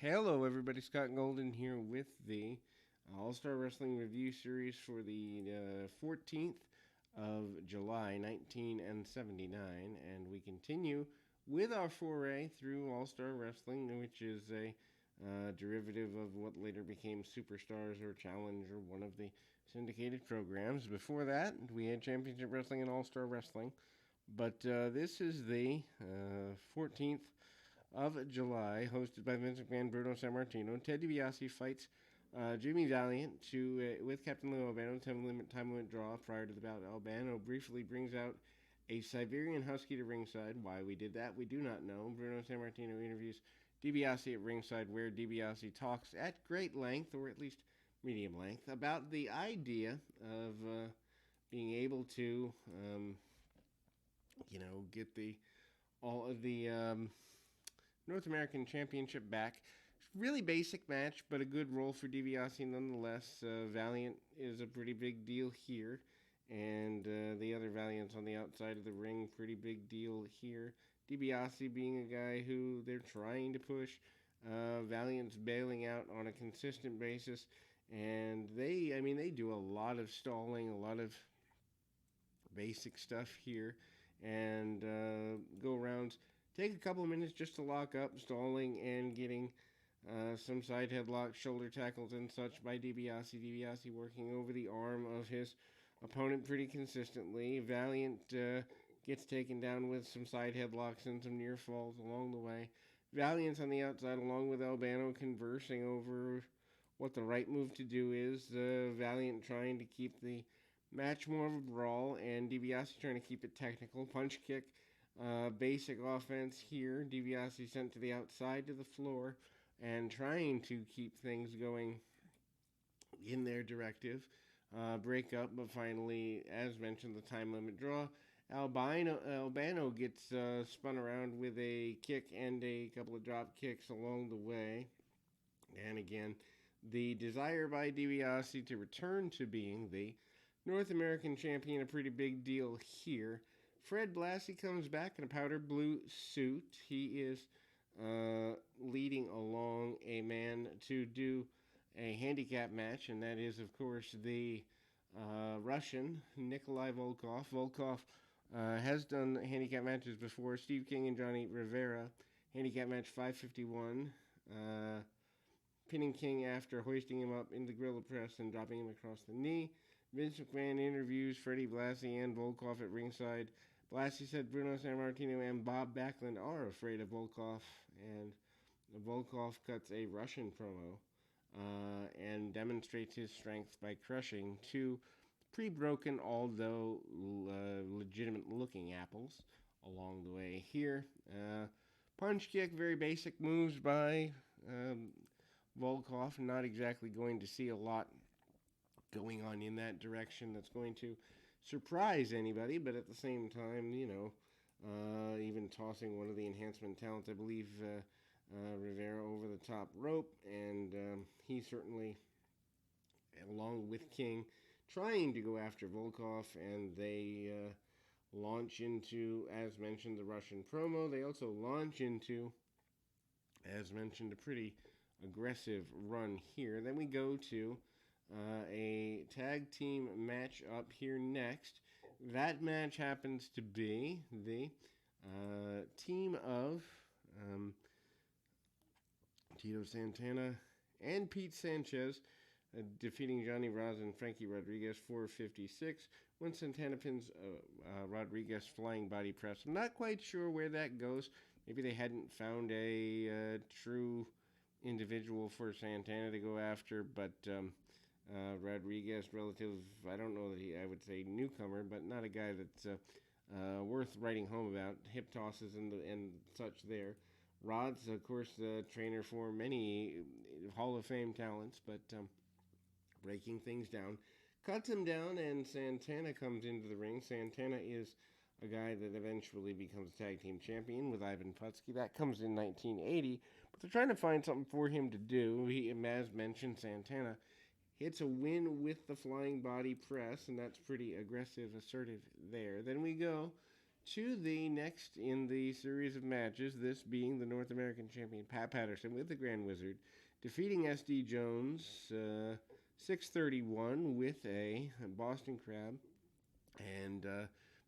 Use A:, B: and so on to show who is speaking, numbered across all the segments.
A: Hello, everybody. Scott Golden here with the All Star Wrestling Review Series for the 14th of July, 1979. And we continue with our foray through All Star Wrestling, which is a derivative of what later became Superstars or Challenge or one of the syndicated programs. Before that, we had Championship Wrestling and All Star Wrestling. But this is the 14th of July, hosted by Vince McMahon, Bruno Sammartino. Ted DiBiase fights Jimmy Valiant with Captain Lou Albano. Time limit draw prior to the bout. Albano briefly brings out a Siberian Husky to ringside. Why we did that, we do not know. Bruno Sammartino interviews DiBiase at ringside, where DiBiase talks at great length, or at least medium length, about the idea of being able to, get the all of the North American Championship back. Really basic match, but a good role for DiBiase nonetheless. Valiant is a pretty big deal here, and the other Valiants on the outside of the ring, pretty big deal here. DiBiase being a guy who they're trying to push. Valiant's bailing out on a consistent basis, and they do a lot of stalling, a lot of basic stuff here, and go arounds. Take a couple of minutes just to lock up, stalling, and getting some side headlocks, shoulder tackles, and such by DiBiase. DiBiase working over the arm of his opponent pretty consistently. Valiant gets taken down with some side headlocks and some near falls along the way. Valiant's on the outside along with Albano conversing over what the right move to do is. Valiant trying to keep the match more of a brawl, and DiBiase trying to keep it technical. Punch kick. Basic offense here. DiBiase sent to the outside to the floor and trying to keep things going in their directive. Break up, but finally, as mentioned, the time limit draw. Albano gets spun around with a kick and a couple of drop kicks along the way. And again, the desire by DiBiase to return to being the North American champion, a pretty big deal here. Fred Blassie comes back in a powder blue suit. He is leading along a man to do a handicap match, and that is, of course, the Russian Nikolai Volkov. Volkov has done handicap matches before. Steve King and Johnny Rivera, handicap match 551. Pinning King after hoisting him up in the gorilla press and dropping him across the knee. Vince McMahon interviews Freddie Blassie and Volkov at ringside. Blassie said Bruno Sammartino and Bob Backlund are afraid of Volkov, and Volkov cuts a Russian promo and demonstrates his strength by crushing two pre-broken, although legitimate-looking apples along the way here. Punch kick, very basic moves by Volkov. Not exactly going to see a lot going on in that direction that's going to surprise anybody, but at the same time, even tossing one of the enhancement talents, I believe Rivera over the top rope, and he certainly, along with King, trying to go after Volkov, and they launch into, as mentioned, the Russian promo. They also launch into, as mentioned, a pretty aggressive run here. Then we go to a tag team match up here next. That match happens to be the team of Tito Santana and Pete Sanchez defeating Johnny Roz and Frankie Rodriguez 456 when Santana pins Rodriguez flying body press. I'm not quite sure where that goes. Maybe they hadn't found a true individual for Santana to go after, but Rodriguez, I don't know that I would say newcomer, but not a guy that's worth writing home about. Hip tosses and such there. Rod's, of course, the trainer for many Hall of Fame talents, but breaking things down. Cuts him down, and Santana comes into the ring. Santana is a guy that eventually becomes tag team champion with Ivan Putski. That comes in 1980, but they're trying to find something for him to do. As mentioned, Santana hits a win with the flying body press, and that's pretty aggressive, assertive there. Then we go to the next in the series of matches, this being the North American champion Pat Patterson with the Grand Wizard, defeating SD Jones 631 with a Boston Crab. And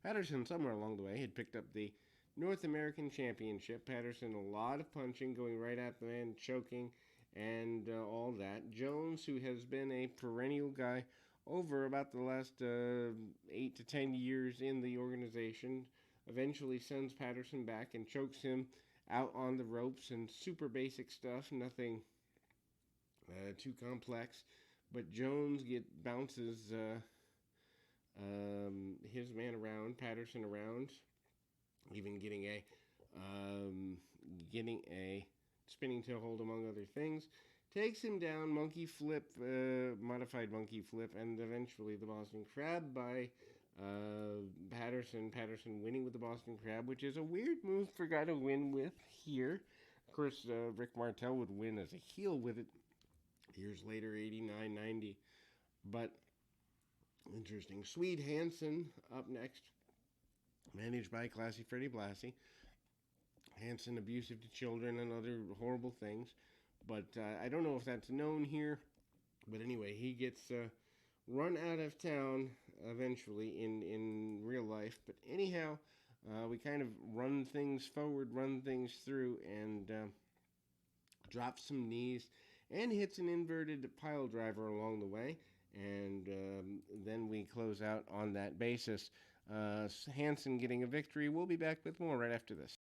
A: Patterson, somewhere along the way, had picked up the North American Championship. Patterson, a lot of punching, going right at the man, choking, and all that. Jones, who has been a perennial guy over about the last 8 to 10 years in the organization, eventually sends Patterson back and chokes him out on the ropes and super basic stuff, nothing too complex. But Jones bounces his man around, Patterson around, even getting a spinning tail hold among other things. Takes him down, monkey flip, modified monkey flip, and eventually the Boston Crab by Patterson. Patterson winning with the Boston Crab, which is a weird move for a guy to win with here. Of course, Rick Martel would win as a heel with it years later, 89, 90. But interesting. Swede Hansen up next, managed by Classy Freddie Blassie. Hansen abusive to children and other horrible things. But I don't know if that's known here. But anyway, he gets run out of town eventually in real life. But anyhow, we kind of run things forward, run things through, and drops some knees and hits an inverted pile driver along the way. And then we close out on that basis. Hansen getting a victory. We'll be back with more right after this.